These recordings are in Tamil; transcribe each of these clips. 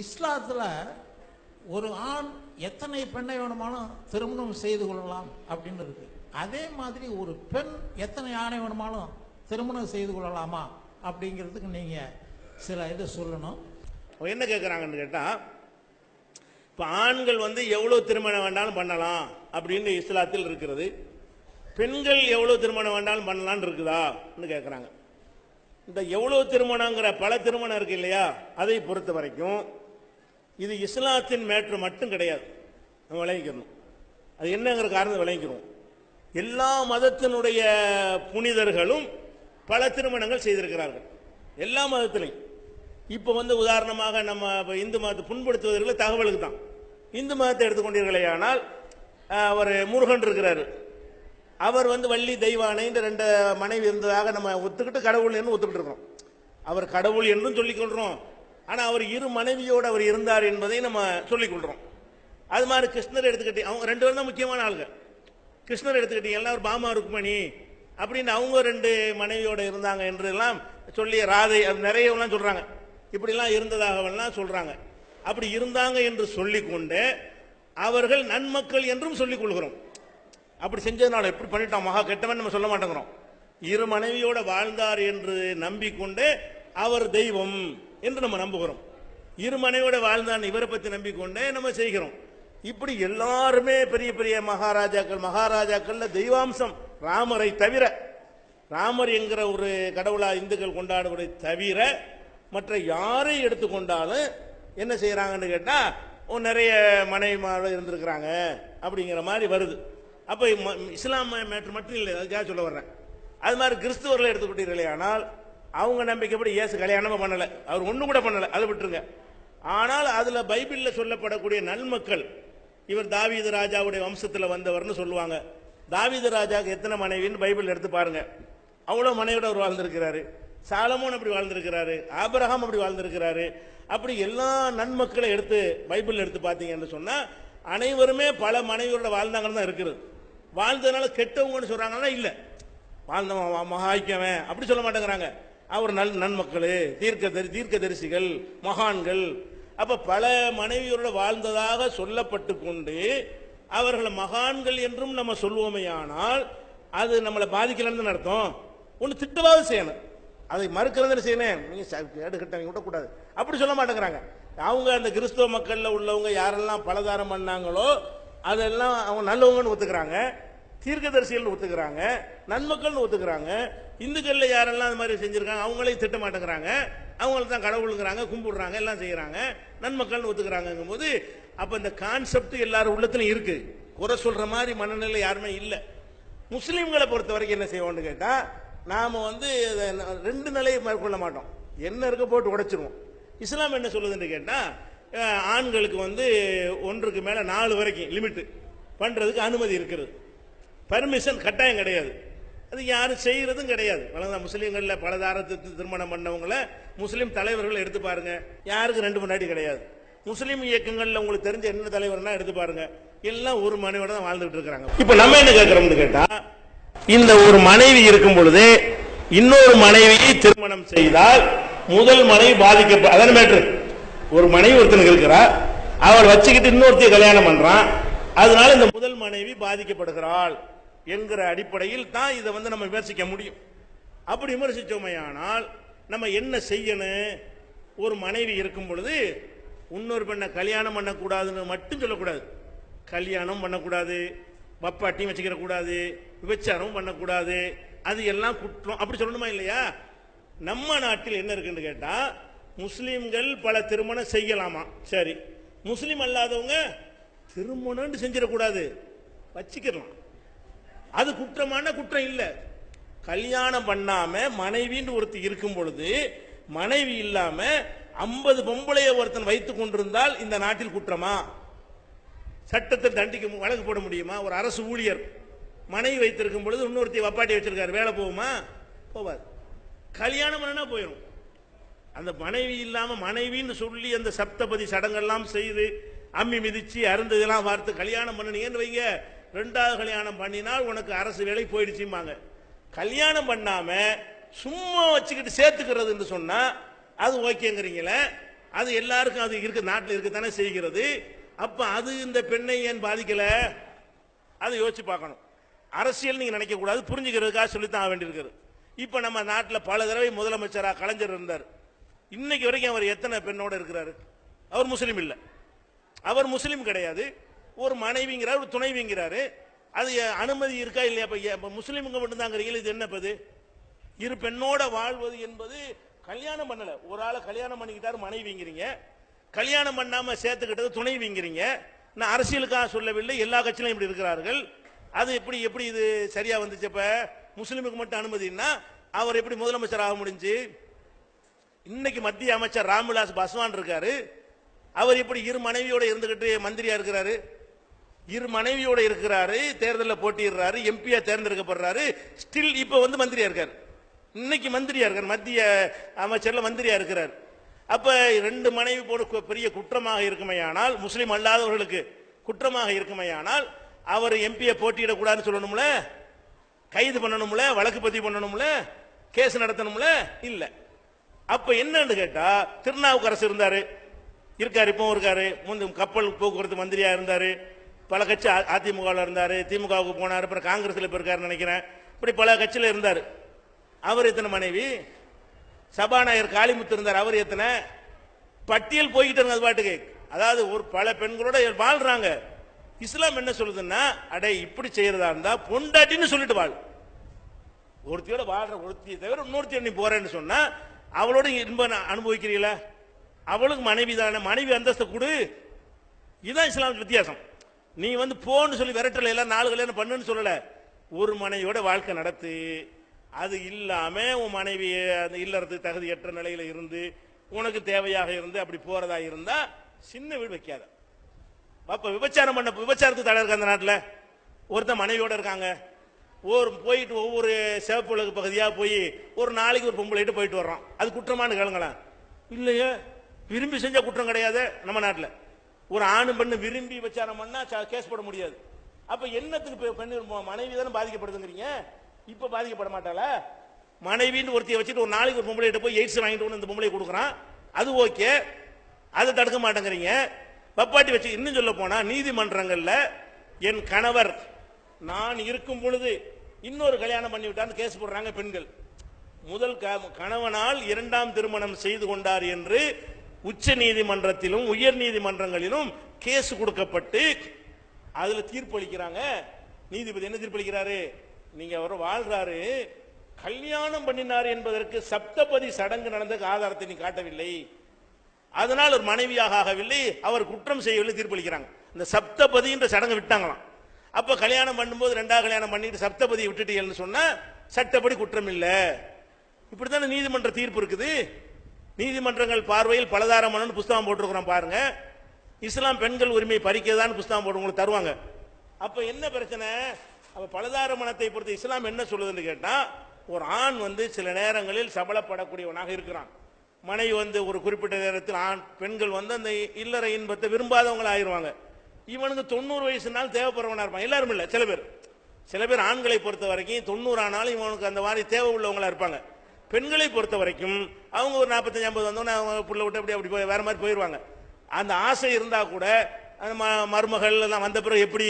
இஸ்லாத்தில் ஒரு ஆண் எத்தனை பெண்ணை வேணுமானும் திருமணம் செய்து கொள்ளலாம் அப்படின்னு இருக்கு. அதே மாதிரி ஒரு பெண் எத்தனை ஆணை வேணுமானும் திருமணம் செய்து கொள்ளலாமா அப்படிங்கிறதுக்கு நீங்க சில இதை சொல்லணும். என்ன கேட்குறாங்கன்னு கேட்டால், இப்போ ஆண்கள் எவ்வளோ திருமணம் வேண்டாலும் பண்ணலாம் அப்படின்னு இஸ்லாத்தில் இருக்கிறது, பெண்கள் எவ்வளோ திருமணம் வேண்டாலும் பண்ணலான்னு இருக்குதான்னு கேட்குறாங்க. இந்த எவ்வளோ திருமணங்கிற பல திருமணம் இருக்கு இல்லையா, அதை பொறுத்த வரைக்கும் இது இஸ்லாத்தின் மேற்று மட்டும் கிடையாது. நம்ம விளங்கிக்கணும் அது என்னங்கிற காரணத்தை விளங்கிக்கிறோம். எல்லா மதத்தினுடைய புனிதர்களும் பல திருமணங்கள் செய்திருக்கிறார்கள், எல்லா மதத்திலையும். இப்போ உதாரணமாக நம்ம இந்து மதத்தை புண்படுத்துவதற்கு தகவலுக்கு தான் இந்து மதத்தை எடுத்துக்கொண்டீர்களே, ஆனால் அவர் முருகன் இருக்கிறாரு, அவர் வள்ளி தெய்வானை இந்த ரெண்டு மனைவி இருந்ததாக நம்ம ஒத்துக்கிட்டு கடவுள் என்று ஒத்துக்கிட்டு இருக்கோம். அவர் கடவுள் என்றும் சொல்லிக் கொள்றோம், ஆனால் அவர் இரு மனைவியோடு அவர் இருந்தார் என்பதை நம்ம சொல்லிக் கொள்றோம். அது மாதிரி கிருஷ்ணர் எடுத்துக்கிட்டே, அவங்க ரெண்டு பேரும் தான் முக்கியமான ஆளுங்க. கிருஷ்ணர் எடுத்துக்கிட்டீங்கன்னா ஒரு பாமா ருக்மணி அப்படின்னு அவங்க ரெண்டு மனைவியோட இருந்தாங்க என்று எல்லாம் சொல்லி, ராதை நிறைய சொல்றாங்க, இப்படிலாம் இருந்ததாகவெல்லாம் சொல்றாங்க. அப்படி இருந்தாங்க என்று சொல்லிக்கொண்டு அவர்கள் நன்மக்கள் என்றும் சொல்லிக் கொள்கிறோம். அப்படி செஞ்சதுனால எப்படி பண்ணிட்டோம், மகா கெட்டவன் நம்ம சொல்ல மாட்டேங்கிறோம். இரு மனைவியோட வாழ்ந்தார் என்று நம்பிக்கொண்டு அவர் தெய்வம் என்று நம்ம நம்புகிறோம். இரு மனைவியோட வாழ்ந்தான் இவரை பற்றி நம்பிக்கொண்டே நம்ம செய்கிறோம். இப்படி எல்லாருமே பெரிய பெரிய மகாராஜாக்கள் தெய்வாம்சம் ராமரை தவிர, ராமர் என்கிற ஒரு கடவுளா இந்துக்கள் கொண்டாடுவதை தவிர மற்ற யாரை எடுத்துக்கொண்டாலும் என்ன செய்யறாங்கன்னு கேட்டா, நிறைய மனைவிமார்கள் இருந்திருக்கிறாங்க அப்படிங்கிற மாதிரி வருது. அப்ப இஸ்லாம் மேற்று மட்டும் இல்லை, அதுக்காக சொல்ல வர்றேன். அது மாதிரி கிறிஸ்துவர்களை எடுத்துக்கிட்டீர்களே, ஆனால் அவங்க நம்பிக்கைப்படி இயேசு கல்யாணமா பண்ணல, அவர் ஒண்ணு கூட பண்ணல, அதை விட்டுருங்க. ஆனால் அதுல பைபிள்ல சொல்லப்படக்கூடிய நல்மக்கள், இவர் தாவீது ராஜாவுடைய வம்சத்துல வந்தவர்னு சொல்லுவாங்க. தாவீது ராஜாவுக்கு எத்தனை மனைவின்னு பைபிள் எடுத்து பாருங்க. அவ்வளவு மனைவியோட அவர் வாழ்ந்திருக்கிறாரு. சாலமோன் அப்படி வாழ்ந்திருக்கிறாரு, ஆபிரகாம் அப்படி வாழ்ந்திருக்கிறாரு. அப்படி எல்லா நன்மக்களை எடுத்து பைபிள் எடுத்து பார்த்தீங்கன்னு சொன்னா அனைவருமே பல மனைவியோட வாழ்ந்தாங்கன்னு தான் இருக்குது. வாழ்ந்ததுனால கெட்டவங்கன்னு சொல்றாங்கன்னா இல்ல, வாழ்ந்த மகாய்க்கவன் அப்படி சொல்ல மாட்டேங்கிறாங்க. அவர் நன்மக்கள், தீர்க்கதரிசிகள், மகான்கள். அப்ப பல மனைவியோட வாழ்ந்ததாக சொல்லப்பட்டு கொண்டு அவர்கள் மகான்கள் என்றும் நம்ம சொல்வோமையானால் அது நம்மளை பாதிக்கலன்னு அர்த்தம். ஒன்று திட்டவாது செய்யணும், அதை மறுக்கிறது செய்யணும். நீங்க கேடு கட்டவங்க விடக்கூடாது அப்படி சொல்ல மாட்டேங்கிறாங்க. அவங்க அந்த கிறிஸ்தவ மக்கள்ல உள்ளவங்க யாரெல்லாம் பலதாரம் பண்ணாங்களோ அதெல்லாம் அவங்க நல்லவங்கன்னு ஒத்துக்கிறாங்க, தீர்க்கதரிசிகள் ஒத்துக்கிறாங்க, நன்மக்கள்னு ஒத்துக்கிறாங்க. இந்துக்கள்ல யாரெல்லாம் அது மாதிரி செஞ்சிருக்காங்க அவங்களையும் திட்ட மாட்டேங்கிறாங்க, அவங்களுக்கு தான் கடவுளுங்கிறாங்க, கும்பிடுறாங்க, எல்லாம் செய்யறாங்க, நன்மக்கள்னு ஒத்துக்கிறாங்கும் போது அப்ப இந்த கான்செப்ட் எல்லாரும் உள்ளத்திலும் இருக்கு. குறை சொல்ற மாதிரி மனநிலை யாருமே இல்லை. முஸ்லீம்களை பொறுத்த வரைக்கும் என்ன செய்வோம்னு கேட்டா, நாம ரெண்டு நிலையை மேற்கொள்ள மாட்டோம், என்ன இருக்க போட்டு உடைச்சிருவோம். இஸ்லாம் என்ன சொல்லுதுன்னு கேட்டா, ஆண்களுக்கு ஒன்றுக்கு மேல 4 வரைக்கும் லிமிட் பண்றதுக்கு அனுமதி இருக்கிறது, பர்மிஷன் கட்டாயம் கிடையாது. அது யாரும் செய்யறதும் கிடையாது. முஸ்லீம்கள்ல பலதாரத்து திருமணம் பண்ணவங்களை முஸ்லீம் தலைவர்கள் எடுத்து பாருங்க, யாருக்கு 2 முன்னாடி கிடையாது. முஸ்லீம் இயக்கங்கள்ல உங்களுக்கு தெரிஞ்ச என்ன தலைவர்னா எடுத்து பாருங்க, எல்லாம் ஒரு மனைவியோட தான் வாழ்ந்துட்டு இருக்காங்க. இப்ப நம்ம என்ன கேட்கிறோம்னு கேட்டா, இந்த ஒரு மனைவி இருக்கும் பொழுது இன்னொரு மனைவியை திருமணம் செய்தால் முதல் மனைவி பாதிக்க, அதான மேட்ரு. ஒரு மனைவி ஒருத்தனுக்கு இருக்கிறார், அவள் வச்சுக்கிட்டு இன்னொருத்தைய கல்யாணம் பண்றான், அதனால இந்த முதல் மனைவி பாதிக்கப்படுகிறாள் என்கிற அடிப்படையில் தான் இதை நம்ம விமர்சிக்க முடியும். அப்படி விமர்சிச்சோமையானால் நம்ம என்ன செய்யணும்? ஒரு மனைவி இருக்கும் பொழுது இன்னொரு பெண்ணை கல்யாணம் பண்ணக்கூடாதுன்னு மட்டும் சொல்லக்கூடாது. கல்யாணம் பண்ணக்கூடாது, வப்பாட்டியும் வச்சுக்கிற கூடாது, விபச்சாரம் பண்ணக்கூடாது, அது எல்லாம் குற்றம் அப்படி சொல்லணுமா இல்லையா? நம்ம நாட்டில் என்ன இருக்குன்னு கேட்டா, முஸ்லிம்கள் பல திருமணம் செய்யலாமா, சரி. முஸ்லிம் அல்லாதவங்க திருமணம் செஞ்சிடக்கூடாது, வச்சுக்கலாம். அது குற்றமான குற்றம் இல்லை. கல்யாணம் பண்ணாம மனைவின்னு ஒருத்தி இருக்கும் பொழுது மனைவி இல்லாம 50 பொம்பளைய ஒருத்தன் வைத்துக் கொண்டிருந்தால் இந்த நாட்டில் குற்றமா? சட்டத்தில் தண்டிக்க வழக்கு போட முடியுமா? ஒரு அரசு ஊழியர் மனைவி வைத்திருக்கும் பொழுது இன்னொருத்தி வப்பாட்டி வச்சிருக்காரு, வேலை போகுமா? போவாது. கல்யாணம் பண்ணா போயிடும். அந்த மனைவி இல்லாம மனைவின்னு சொல்லி அந்த சப்தபதி சடங்கெல்லாம் செய்து அம்மி மிதிச்சு அருந்ததெல்லாம் பார்த்து கல்யாணம் பண்ணீங்கன்னு வைங்க, 2வது கல்யாணம் பண்ணினால் உனக்கு அரசு வேலை போயிடுச்சுமாங்க. கல்யாணம் பண்ணாம சும்மா வச்சுக்கிட்டு சேர்த்துக்கிறது சொன்னா அது ஓகேங்கிறீங்களே, அது எல்லாருக்கும் அது இருக்கு, நாட்டில் இருக்கத்தானே செய்கிறது. அப்ப அது இந்த பெண்ணை ஏன் பாதிக்கல, அதை யோசிச்சு பார்க்கணும். அரசியல் நீங்க நினைக்க கூடாது, புரிஞ்சுக்கிறதுக்காக சொல்லித்தான் வேண்டியிருக்கிறது. இப்ப நம்ம நாட்டில் பல தடவை முதலமைச்சராக கலைஞர் இருந்தார். இன்னைக்கு வரைக்கும் அவர் எத்தனை பெண்ணோட இருக்கிறாரு? அவர் முஸ்லீம் இல்ல, அவர் முஸ்லீம் கிடையாது. ஒரு மனைவிங்கிறார், ஒரு துணைவிங்கிறாரு. அது அனுமதி இருக்கா இல்லையா? இப்ப முஸ்லீமுங்க மட்டும்தாங்கிறீங்க, இது என்ன? பது இரு பெண்ணோட வாழ்வது என்பது கல்யாணம் பண்ணல, ஒரு ஆளை கல்யாணம் பண்ணிக்கிட்டாரு மனைவிங்கிறீங்க, கல்யாணம் பண்ணாம சேர்த்துக்கிட்டது துணைவிங்கிறீங்க. நான் அரசியலுக்காக சொல்லவில்லை, எல்லா கட்சியிலும் இப்படி இருக்கிறார்கள். அது எப்படி எப்படி இது சரியா வந்துச்சு? இப்ப முஸ்லீமுக்கு மட்டும் அனுமதினா அவர் எப்படி முதலமைச்சர் ஆக முடிஞ்சு? இன்னைக்கு மத்திய அமைச்சர் ராம்விலாஸ் பாஸ்வான் இருக்காரு, அவர் எப்படி இரு மனைவியோட இருந்துகிட்டு மந்திரியா இருக்கிறாரு? இரு மனைவியோட இருக்கிறாரு, தேர்தலில் போட்டிடுறாரு, எம்பியா தேர்ந்தெடுக்கப்படுறாரு, ஸ்டில் இப்ப வந்து மந்திரியா இருக்காரு. இன்னைக்கு மந்திரியா இருக்கார், மத்திய அமைச்சர்ல மந்திரியா இருக்கிறார். அப்ப ரெண்டு மனைவி போட பெரிய குற்றமாக இருக்குமையானால், முஸ்லீம் அல்லாதவர்களுக்கு குற்றமாக இருக்குமையானால், அவர் எம்பியை போட்டியிடக்கூடாதுன்னு சொல்லணும்ல, கைது பண்ணணும்ல, வழக்கு பதிவு பண்ணணும்ல, கேஸ் நடத்தணும்ல, இல்ல. அப்ப என்னன்னு கேட்டா, திருநாவுக்கரசு இருந்தாரு, இருக்காரு, இப்போ இருக்காரு, முந்தைய கப்பல் போக்குவரத்து மந்திரியா இருந்தாரு, பல கட்சி அதிமுக இருந்தாரு, திமுகவுக்கு போனார், அப்புறம் காங்கிரஸ்ல இருக்காருன்னு நினைக்கிறேன். இப்படி பல கட்சியில இருந்தார். அவர் எத்தனை மனைவி? சபாநாயகர் காளிமுத்து இருந்தார், அவர் எத்தனை? பட்டியல் போய்கிட்டு இருங்க அது பாட்டுக்கு. அதாவது ஒரு பல பெண்களோட வாழ்றாங்க. இஸ்லாம் என்ன சொல்லுதுன்னா, அடே இப்படி செய்யறதா இருந்தா பொண்டாட்டின்னு சொல்லிட்டு வாழ். ஒருத்தியோட வாழ்ற ஒருத்தியை தவிர இன்னொருத்திய நீ போறேன்னு சொன்னா அவளோட இன்பம் அனுபவிக்கிறீங்களா? அவளுக்கு மனைவி தானே, மனைவி அந்தஸ்தை கொடு. இதுதான் இஸ்லாம் வித்தியாசம். நீ வந்து போன்னு சொல்லி விரட்டல, எல்லாம் நாலு கல்யாணம் பண்ணுன்னு சொல்லல. ஒரு மனைவியோட வாழ்க்கை நடத்து. அது இல்லாம உன் மனைவி அந்த இல்லறதுக்கு தகுதியற்ற நிலையில இருந்து உனக்கு தேவையாக இருந்து அப்படி போறதா இருந்தா சின்ன வீடு வைக்காத. அப்ப விபச்சாரம் பண்ண, விபச்சாரத்துக்கு தடை இருக்கு அந்த நாட்டில். ஒருத்தன் மனைவியோட இருக்காங்க, போயிட்டு ஒவ்வொரு சிவப்புலகு பகுதியா போய் ஒரு நாளைக்கு ஒரு பொம்பளைட்டு போயிட்டு வர்றான், அது குற்றமானு கேளுங்களேன். இல்லையே, விரும்பி செஞ்ச குற்றம் கிடையாது நம்ம நாட்டில். ஒரு ஆணு பெண்ணு விரும்பி விபச்சாரம் பண்ணா கேஸ் போட முடியாது. அப்ப என்னத்துக்கு பெண்ணு மனைவி தானே பாதிக்கப்படுதுங்கிறீங்க? இப்ப பாதிக்கப்பட மாட்டாள? மனைவின்னு ஒருத்தியை வச்சுட்டு ஒரு நாளைக்கு ஒரு பொம்பளை போய் எய்ட்ஸ் வாங்கிட்டு வந்து இந்த பொம்பளை கொடுக்குறான், அது ஓகே, அதை தடுக்க மாட்டேங்கிறீங்க. பப்பாட்டி வச்சு இன்னும் சொல்ல போனா நீதிமன்றங்கள்ல என் கணவர் நான் இருக்கும் பொழுது இன்னொரு கல்யாணம் பண்ணி விட்டான்னு கேஸ் போடுறாங்க பெண்கள். முதல் கணவனால் இரண்டாம் திருமணம் செய்து கொண்டார் என்று உச்ச நீதிமன்றத்திலும் உயர் நீதிமன்றங்களிலும் கேஸ் கொடுக்கப்பட்டு அதுல தீர்ப்பளிக்கிறாங்க. நீதிபதி என்ன தீர்ப்பளிக்கிறாரு? நீங்க அவர் வாழ்றாரு, கல்யாணம் பண்ணினார் என்பதற்கு சப்தபதி சடங்கு நடந்ததுக்கு ஆதாரத்தை நீ காட்டவில்லை, அதனால் ஒரு மனைவியாக ஆகவில்லை, அவர் குற்றம் செய்யவில்லை தீர்ப்பளிக்கிறாங்க. இந்த சப்தபதி என்ற சடங்கு விட்டாங்களாம். அப்ப கல்யாணம் பண்ணும்போது ரெண்டாவது கல்யாணம் பண்ணிட்டு சப்தபதியை விட்டுட்டீங்கன்னு சொன்னா சட்டப்படி குற்றம் இல்லை. இப்படித்தானே நீதிமன்ற தீர்ப்பு இருக்குது. நீதிமன்றங்கள் பார்வையில் பலதார மனு புஸ்தகம் போட்டிருக்கிறோம் பாருங்க. இஸ்லாம் பெண்கள் உரிமை பறிக்கதான் புஸ்தகம் போட்டு உங்களுக்கு தருவாங்க. அப்ப என்ன பிரச்சனை? அப்ப பலதார மனத்தை பொறுத்து இஸ்லாம் என்ன சொல்லுதுன்னு கேட்டா, ஒரு ஆண் வந்து சில நேரங்களில் சபலப்படக்கூடியவனாக இருக்கிறான். மனைவி வந்து ஒரு குறிப்பிட்ட நேரத்தில் பெண்கள் வந்து அந்த இல்லற இன்பத்தை விரும்பாதவங்க ஆயிடுவாங்க. இவனுக்கு 90 வயசுனாலும் தேவைப்படுறவனா இருப்பான். எல்லாரும் இல்லை, சில பேர் ஆண்களை பொறுத்த வரைக்கும் 90 ஆனாலும் இவனுக்கு அந்த மாதிரி தேவை உள்ளவங்களா இருப்பாங்க. பெண்களை பொறுத்த வரைக்கும் அவங்க ஒரு 45-50 வந்தோன்னா அவங்க புள்ள விட்டு அப்படி வேற மாதிரி போயிடுவாங்க. அந்த ஆசை இருந்தா கூட அந்த மருமகள் எல்லாம் வந்த பிறகு எப்படி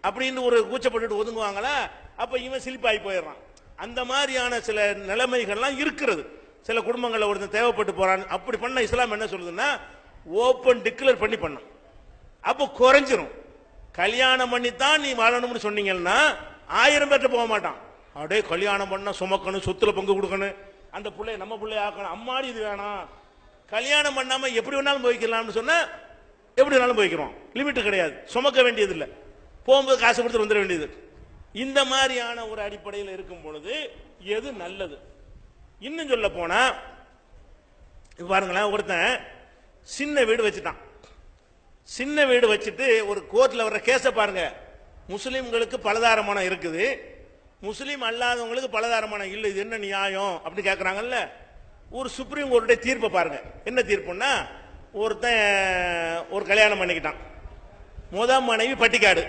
அப்படின்னு ஒரு கூச்சப்பட்டு ஒதுங்குவாங்களா? அப்ப இவன் சிலிப்பாகி போயிடுறான். அந்த மாதிரியான சில நிலைமைகள்லாம் இருக்கிறது. சில குடும்பங்களில் ஒருத்தன் தேவைப்பட்டு போறான். அப்படி பண்ண இஸ்லாம் என்ன சொல்லுதுன்னா, ஓப்பன் டிக்ளேர் பண்ணி பண்ணும். அப்போ குறைஞ்சிரும். கல்யாணம் பண்ணித்தான் நீ வாழணும்னு சொன்னீங்கன்னா 1000 பேர்ட்ட போக மாட்டான். அப்படியே கல்யாணம் பண்ண சுமக்கணும், சொத்துல பங்கு கொடுக்கணும், அந்த பிள்ளைய நம்ம பிள்ளைய ஆக்கணும், அம்மாடி இது வேணாம். கல்யாணம் பண்ணாம எப்படி வேணாலும் போய்க்கலாம்னு சொன்னா எப்படி வேணாலும் போய்க்கிறோம், லிமிட் கிடையாது, சுமக்க வேண்டியது இல்லை, போகும்போது காசு கொடுத்து வந்துட வேண்டியது. இந்த மாதிரியான ஒரு அடிப்படையில் இருக்கும் பொழுது எது நல்லது? இன்னும் சொல்ல போனா பாருங்களேன், ஒருத்தன் சின்ன வீடு வச்சுட்டான். சின்ன வீடு வச்சுட்டு ஒரு கோர்ட்ல வர்ற கேஸ பாருங்க. முஸ்லிம்களுக்கு பலதாரமானம் இருக்குது, முஸ்லீம் அல்லாதவங்களுக்கு பலதாரமானம் இல்லை, இது என்ன நியாயம் அப்படின்னு கேட்கறாங்கல்ல. ஒரு சுப்ரீம் கோர்ட்டுடைய தீர்ப்பை பாருங்க. என்ன தீர்ப்புன்னா, ஒருத்தன் ஒரு கல்யாணம் பண்ணிக்கிட்டான். முதல் மனைவி பட்டிக்காடு,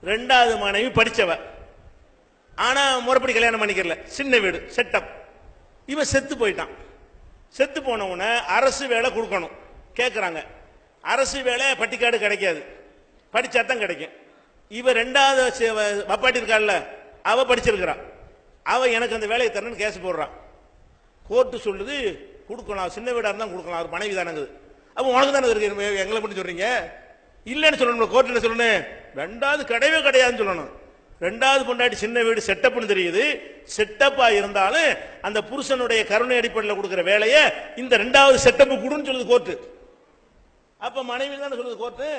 ரெண்டாவது மனைவி படிச்சவ, ஆனா முறைப்படி கல்யாணம் பண்ணிக்கல, சின்ன வீடு செட்டப். இவன் செத்து போயிட்டான். செத்து போனவன அரசு வேலை கொடுக்கணும் கேட்கறாங்க. அரசு வேலை பட்டிக்காடு கிடைக்காது, படிச்சாதான் கிடைக்கும். இவ ரெண்டாவது வப்பாட்டி இருக்காள்ல, அவ படிச்சிருக்கிறா, அவ எனக்கு அந்த வேலையை தரணும்னு கேஸ் போடுறான். கோர்ட்டு சொல்லுது கொடுக்கலாம், சின்ன வீடா இருந்தா கொடுக்கலாம், அவர் மனைவி தானங்குது. அப்ப உனக்கு தானே இருக்கு, எங்களை பண்ணி சொல்றீங்க இல்லன்னு சொல்லணும். கோர்ட்ல சொல்லணும், ரெண்டாவது கிடையவே கிடையாதுன்னு சொல்லணும். ரெண்டாவது பொண்டாட்டி சின்ன வீடு செட்டப்னு தெரியுது, செட்டப்பா இருந்தாலும் அந்த புருஷனுடைய கருணை அடிப்படையில் கொடுக்கிற வேலையை இந்த ரெண்டாவது செட்டப் கொடுன்னு சொல்லுது கோர்ட்டு. அப்ப மனைவி தானே சொல்லுது கோர்ட்டு.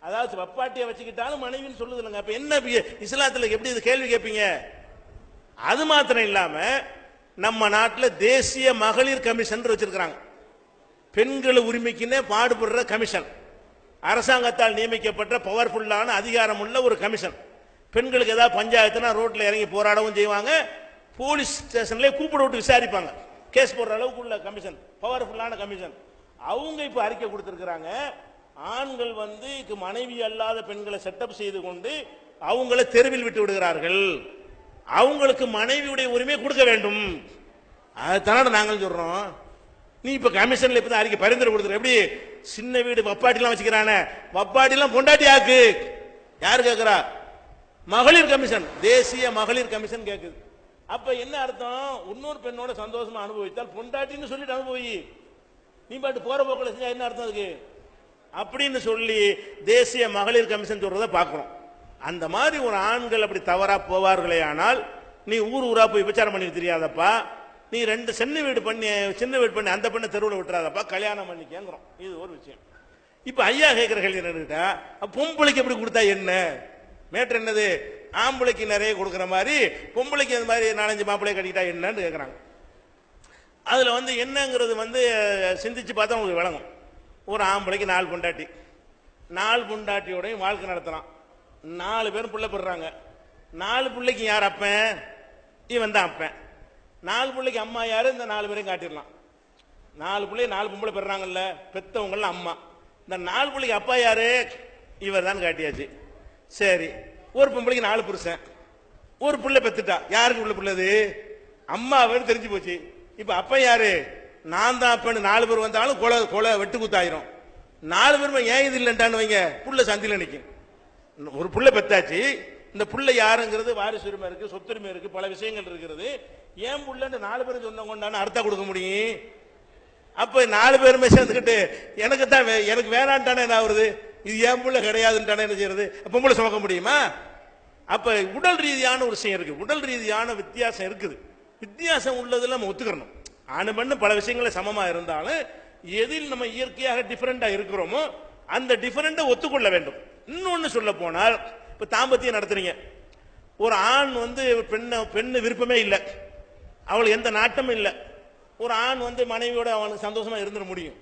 அதாவது வப்பாட்டியை வச்சுக்கிட்டாலும் மனைவின்னு சொல்லுது இல்லைங்க. அப்ப என்ன இஸ்லாத்துல எப்படி இது கேள்வி கேட்பீங்க? அது மாத்திரம் இல்லாம நம்ம நாட்டில் தேசிய மகளிர் கமிஷன் வச்சிருக்கிறாங்க. பெண்கள் உரிமைக்குன்னே பாடுபடுற கமிஷன், அரசாங்கத்தால் நியமிக்கப்பட்ட பவர்ஃபுல்லான அதிகாரம் உள்ள ஒரு கமிஷன். பெண்களுக்கு ஏதாவது பஞ்சாயத்துனா ரோட்ல இறங்கி போராடவும் செய்வாங்க, போலீஸ் ஸ்டேஷன்ல கூப்பிட விட்டு விசாரிப்பாங்க, கேஸ் போடுற அளவுக்கு உள்ள கமிஷன், பவர்ஃபுல்லான கமிஷன். அவங்க இப்ப அறிக்கை கொடுத்திருக்கிறாங்க, ஆண்கள் மனைவி அல்லாத பெண்களை செட்டப் செய்து கொண்டு அவங்களை தெருவில் விட்டு விடுகிறார்கள், அவங்களுக்கு மனைவியுடைய உரிமை கொடுக்க வேண்டும். அதுதான நாங்கள் சொல்றோம். நீ இப்ப கமிஷன்ல இப்ப அறிக்கை பரிந்துரை கொடுத்துரு. எப்படி சின்ன வீடு வப்பாட்டி எல்லாம் வச்சுக்கிறான, வப்பாட்டி எல்லாம் பொண்டாட்டி ஆக்கு. யாரு கேட்கிறா? மகளிர் கமிஷன், தேசிய மகளிர் கமிஷன் கேக்குது. அப்ப என்ன அர்த்தம்? இன்னொரு பெண்ணோட சந்தோஷமா அனுபவித்தால் பொண்டாட்டின்னு சொல்லிட்டு அனுபவி, நீ பாட்டு போற போக்கில் செஞ்சா என்ன அர்த்தம் அதுக்கு அப்படின்னு சொல்லி தேசிய மகளிர் கமிஷன் சொல்றதை பார்க்கிறோம். அந்த மாதிரி ஒரு ஆண்கள் அப்படி தவறா போவார்களே ஆனால், நீ ஊர் ஊரா போய் விசாரம் பண்ணி தெரியாதப்பா, நீ ரெண்டு சின்ன வீடு பண்ணி அந்த பெண்ணை தெருவில் விட்டுறாதப்பா, கல்யாணம் பண்ணி கேங்கிறோம். இது ஒரு விஷயம். இப்ப ஐயா கேட்கிற கேள்வி என்னன்னா, பொம்பளைக்கு எப்படி கொடுத்தா என்ன மேட்டர்? என்னது? ஆம்பளைக்கு நிறைய கொடுக்குற மாதிரி பொம்பளைக்கு அந்த மாதிரி 4-5 மாப்பிள்ளைய கட்டிக்கிட்டா என்னன்னு கேட்கறாங்க. அதுல என்னங்கிறது சிந்திச்சு பார்த்தா உங்களுக்கு விளங்கும். ஒரு ஆம்பளைக்கு 4 பொண்டாட்டி, 4 பொண்டாட்டியோடையும் வாழ்க்கை நடத்தலாம். 4 பேரும் பிள்ளை பெறாங்க. 4 பிள்ளைக்கு யார் அப்பன்? இவன் தான் அப்பன். 4 பிள்ளைக்கு அம்மா யாரு? இந்த 4 பேரையும் காட்டிடலாம். 4 பிள்ளை 4 பொம்பளை பெறாங்கல்ல, பெத்தவங்கள அம்மா. இந்த 4 பிள்ளைக்கு அப்பா யாரு? இவர் தான் காட்டியாச்சு. சரி, ஒரு பொம்பளைக்கு 4 புருஷன், ஒரு பிள்ளை பெத்துட்டா. யாருக்கு உள்ள பிள்ளை? அம்மா அவரு தெரிஞ்சு போச்சு. இப்ப அப்ப யாரு? நான் தான் அப்பன்னு 4 பேர் வந்தாலும் கொலை வெட்டு குத்தாயிரும். 4 பேருமே ஏன் இது இல்லைன்ட்டான்னு வைங்க, புள்ள சந்தில நிற்கும். ஒரு புள்ள பெத்தாச்சு, இந்த புள்ள யாருங்கிறது வாரிசு உரிமை இருக்கு, சொத்துரிமை இருக்கு, பல விஷயங்கள் இருக்கிறது. ஏன் புள்ளன்னு 4 பேரும் சொந்தம் கொண்டான்னு அர்த்தம் கொடுக்க முடியும்? அப்ப 4 பேருமே சேர்ந்துக்கிட்டு எனக்கு தான் எனக்கு வேணான்ட்டானே என்ன வருது, இது ஏன் புள்ள கிடையாதுன்ட்டானே என்ன செய்யறது? பொம்பளை சுமக்க முடியுமா? அப்ப உடல் ரீதியான ஒரு விஷயம் இருக்கு, உடல் ரீதியான வித்தியாசம் இருக்குது. வித்தியாசம் உள்ளதுல நம்ம ஒத்துக்கணும். ஆணு பெண்ணு பல விஷயங்கள சமமா இருந்தாலும் எதில் நம்ம இயற்கையாக டிஃபரெண்டா இருக்கிறோமோ அந்த டிஃபரெண்டை ஒத்துக்கொள்ள வேண்டும். இன்னொன்னு சொல்ல போனால், இப்ப தாம்பத்தியம் நடத்துறீங்க, ஒரு ஆண் பெண்ணு விருப்பமே இல்லை, அவளுக்கு எந்த நாட்டமும் இல்லை. ஒரு ஆண் மனைவியோட அவனுக்கு சந்தோஷமா இருந்துட முடியும்,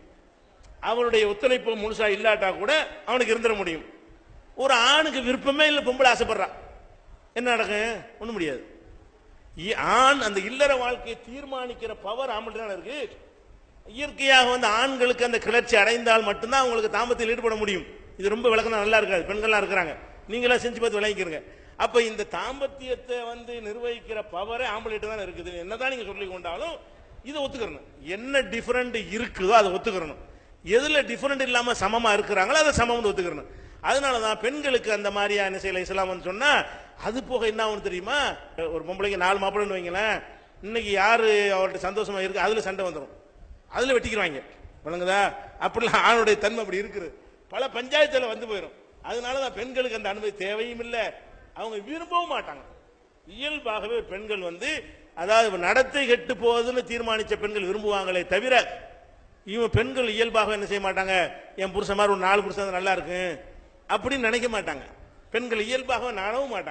அவனுடைய ஒத்துழைப்பு முழுசா இல்லாட்டா கூட அவனுக்கு இருந்துட முடியும். ஒரு ஆணுக்கு விருப்பமே இல்லை, பொம்பளை ஆசைப்படுறான், என்ன நடக்கும்? ஒண்ணும் முடியாது. ஆண் அந்த இல்லற வாழ்க்கையை தீர்மானிக்கிற பவர் ஆம்பளை இருக்கு. இயற்கையாக ஆண்களுக்கு அந்த கிளர்ச்சி அடைந்தால் மட்டும்தான் அவங்களுக்கு தாம்பத்தியில் ஈடுபட முடியும். இது ரொம்ப விளக்கம் நல்லா இருக்காது, பெண்கள்லாம் இருக்கிறாங்க, நீங்களா செஞ்சு பார்த்து விளங்கிக்கிறங்க. அப்ப இந்த தாம்பத்தியத்தை நிர்வகிக்கிற பவரே ஆம்பளைட்டு தான் இருக்குது. என்னதான் நீங்க சொல்லி கொண்டாலும் இதை ஒத்துக்கிறணும். என்ன டிஃபரெண்ட் இருக்குதோ அதை ஒத்துக்கிறணும். எதுல டிஃபரெண்ட் இல்லாம சமமா இருக்கிறாங்களோ அதை சமம் ஒத்துக்கிறணும். அதனாலதான் பெண்களுக்கு அந்த மாதிரியா என்ன செய்யல இஸ்லாம் சொன்னா, அது போக என்ன ஒன்று தெரியுமா, ஒரு பொம்பளைக்கு 4 மாப்பிள்ளைன்னு வைங்களேன், இன்னைக்கு யாரு அவர்கிட்ட சந்தோஷமா இருக்கு அதுல சண்டை வந்துடும், அதுல வெட்டிக்கிறாங்க, விளங்குதா? அப்படிலாம் ஆணுடைய தன்மை அப்படி இருக்குது, பல பஞ்சாயத்துல போயிடும். அதனாலதான் பெண்களுக்கு அந்த அனுமதி தேவையும் இல்லை, அவங்க விரும்பவும் மாட்டாங்க. இயல்பாகவே பெண்கள் அதாவது நடத்தை கெட்டு போகுதுன்னு தீர்மானிச்ச பெண்கள் விரும்புவாங்களே தவிர, இவன் பெண்கள் இயல்பாக என்ன செய்ய மாட்டாங்க, என் புருஷன் மாதிரி ஒரு 4 புருஷன் நல்லா இருக்கு அப்படின்னு நினைக்க மாட்டாங்க. பெண்கள் இயல்பாக நாணவும் மாட்டாங்க.